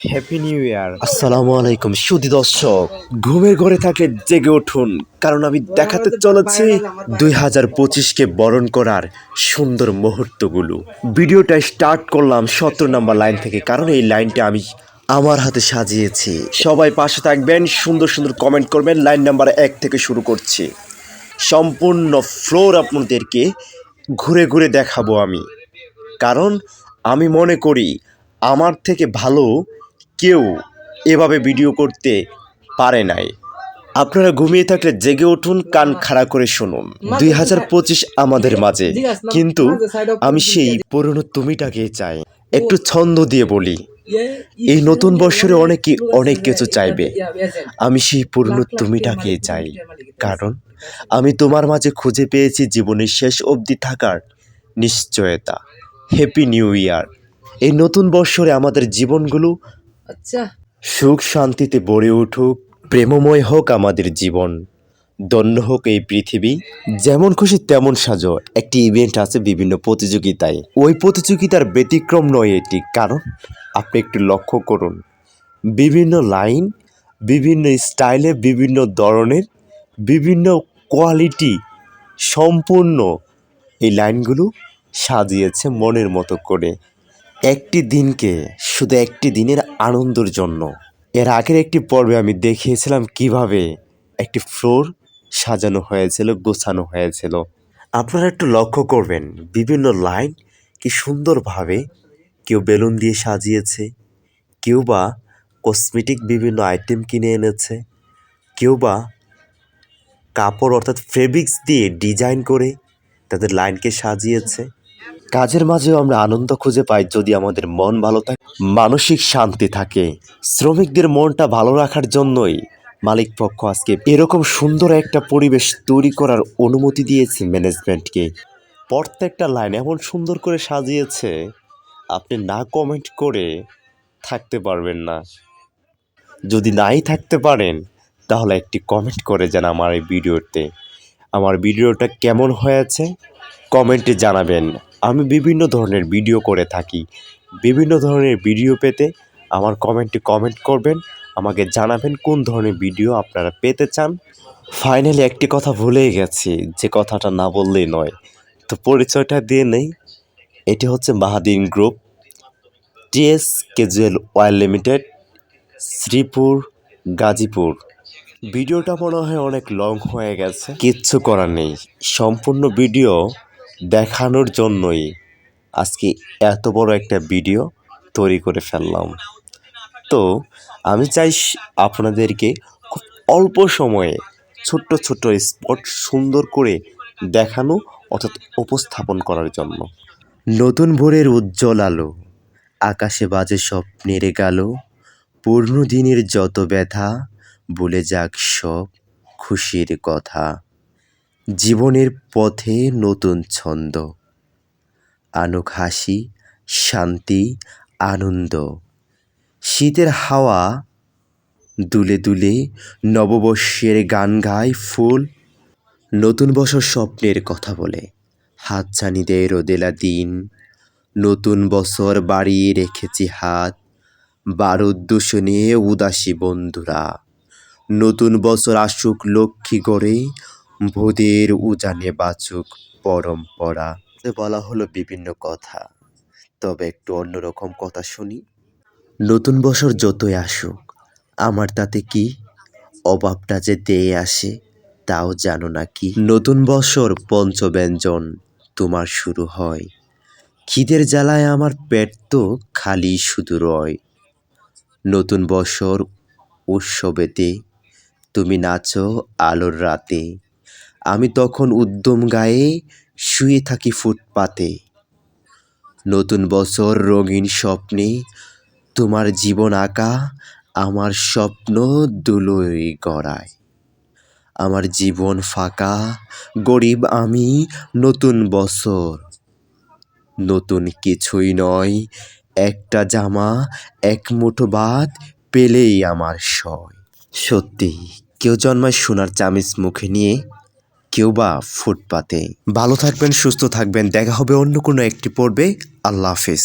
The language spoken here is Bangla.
Happy new year. আসসালামু আলাইকুম সুধী দর্শক, ঘুমের ঘরে থাকলে জেগে উঠুন, কারণ আমি দেখাতে চলেছি 2025কে বরণ করার সুন্দর মুহূর্তগুলো। ভিডিওটা স্টার্ট করলাম 17 নম্বর লাইন থেকে, কারণ এই লাইনটা আমি আমার হাতে সাজিয়েছি। সবাই পাশে থাকবেন, সুন্দর সুন্দর কমেন্ট করবেন। লাইন নাম্বার 1 থেকে শুরু করছি। সম্পূর্ণ ফ্লোর আপনাদেরকে ঘুরে ঘুরে দেখাবো আমি, কারণ আমি মনে করি আমার থেকে ভালো কেউ এভাবে ভিডিও করতে পারে নাই। আপনারা ঘুমিয়ে থাকলে জেগে উঠুন, কান খাড়া করে শুনুন। 2025 আমাদের মাঝে, কিন্তু আমি সেই পুরনো তুমিটাকে চাই। একটু ছন্দ দিয়ে বলি, এই নতুন বছরে অনেক কিছু চাইবে। আমি সেই পুরনো তুমিটাকে চাই, কারণ আমি তোমার মাঝে খুঁজে পেয়েছি জীবনের শেষ অবধি থাকার নিশ্চয়তা। Happy new year. এই নতুন বৎসরে আমাদের জীবনগুলো সুখ শান্তিতে ভরে উঠুক, প্রেমময় হোক আমাদের জীবন, ধন্য হোক এই পৃথিবী। যেমন খুশি তেমন সাজো একটি ইভেন্ট আছে বিভিন্ন প্রতিযোগিতায়। ওই প্রতিযোগিতার ব্যতিক্রম নয় এটি, কারণ আপনি একটু লক্ষ্য করুন, বিভিন্ন লাইন, বিভিন্ন স্টাইলে, বিভিন্ন ধরনের, বিভিন্ন কোয়ালিটি সম্পূর্ণ এই লাইনগুলো সাজিয়েছে মনের মতো করে। একটি দিনকে শুধু একটি দিনের আনন্দের জন্য। এর আগের একটি পর্বে আমি দেখিয়েছিলাম কিভাবে একটি ফ্লোর সাজানো হয়েছিল, গোছানো হয়েছিল। আপনারা একটু লক্ষ্য করবেন, বিভিন্ন লাইন কি সুন্দরভাবে কেউ বেলুন দিয়ে সাজিয়েছে, কেউ বা কসমেটিক বিভিন্ন আইটেম কিনে এনেছে, কেউ বা কাপড় অর্থাৎ ফেব্রিক্স দিয়ে ডিজাইন করে তাদের লাইনকে সাজিয়েছে। কাজের মাঝেও আমরা আনন্দ খুঁজে পাই যদি আমাদের মন ভালো থাকে, মানসিক শান্তি থাকে। শ্রমিকদের মনটা ভালো রাখার জন্যই মালিক পক্ষ আজকে এরকম সুন্দর একটা পরিবেশ তৈরি করার অনুমতি দিয়েছে ম্যানেজমেন্টকে। প্রত্যেকটা লাইন এমন সুন্দর করে সাজিয়েছে, আপনি না কমেন্ট করে থাকতে পারবেন না। যদি নাই থাকতে পারেন, তাহলে একটি কমেন্ট করে যান আমার এই ভিডিওতে। আমার ভিডিওটা কেমন হয়েছে কমেন্টে জানাবেন। আমি বিভিন্ন ধরনের ভিডিও করে থাকি। বিভিন্ন ধরনের ভিডিও পেতে আমার কমেন্টে কমেন্ট করবেন, আমাকে জানাবেন কোন ধরনের ভিডিও আপনারা পেতে চান। ফাইনালি একটি কথা ভুলেই গেছি, যে কথাটা না বললেই নয়, তো পরিচয়টা দিয়ে নেই। এটি হচ্ছে Mahadin group, TS casual wear limited, Sreepur, Gazipur. ভিডিওটা মনে হয় অনেক লং হয়ে গেছে, কিচ্ছু করার নেই। সম্পূর্ণ ভিডিও দেখানোর জন্যই আজকে এত বড় একটা ভিডিও তৈরি করে ফেললাম। তো আমি চাই আপনাদেরকে খুব অল্প সময়ে ছোট্ট ছোট্ট স্পট সুন্দর করে দেখানো অর্থাৎ উপস্থাপন করার জন্য। নতুন ভোরের উজ্জ্বল আলো, আকাশে বাজে স্বপ্নের গালো, পূর্ণ দিনের যত ব্যথা, ভুলে যাক সব খুশির কথা। জীবনের পথে নতুন ছন্দ, আনুক হাসি, শান্তি, আনন্দ। শীতের হাওয়া দুলে দুলে নববর্ষের গান গায় ফুল। নতুন বছর স্বপ্নের কথা বলে, হাতছানিদের রোদেলা দিন। নতুন বছর বাড়িয়ে রেখেছি হাত, বারুদ দূষণে উদাসী বন্ধুরা। নতুন বছর আসুক লক্ষ্মী গড়ে, ভোদের উজানে বাঁচুক পরম্পরা। বলা হলো বিভিন্ন কথা, তবে একটু অন্যরকম কথা শুনি। নতুন বছর যতই আসুক আমার তাতে কি, অভাবটা যে দেয়ে আসে তাও জানো না কি। নতুন বছর পঞ্চব্যঞ্জন তোমার শুরু হয়, খিদের জ্বালায় আমার পেট তো খালি শুধু রয়। নতুন বছর উৎসবেতে তুমি নাচো আলোর রাতে, আমি তখন উদ্যম গায়ে শুয়ে থাকি ফুটপাতে। নতুন বছর রঙিন স্বপ্নে তোমার জীবন আঁকা, আমার স্বপ্ন ধুলোয় গড়ায়। আমার জীবন ফাঁকা, গরিব আমি, নতুন বছর নতুন কিছুই নয়। একটা জামা, এক মুঠো ভাত পেলেই আমার সয়। সত্যি কেউ জন্মায় সোনার চামিচ মুখে নিয়ে, কেউ বা ফুটপাতে। ভালো থাকবেন, সুস্থ থাকবেন, দেখা হবে অন্য কোনো একটি পর্বে। আল্লাহ হাফেজ।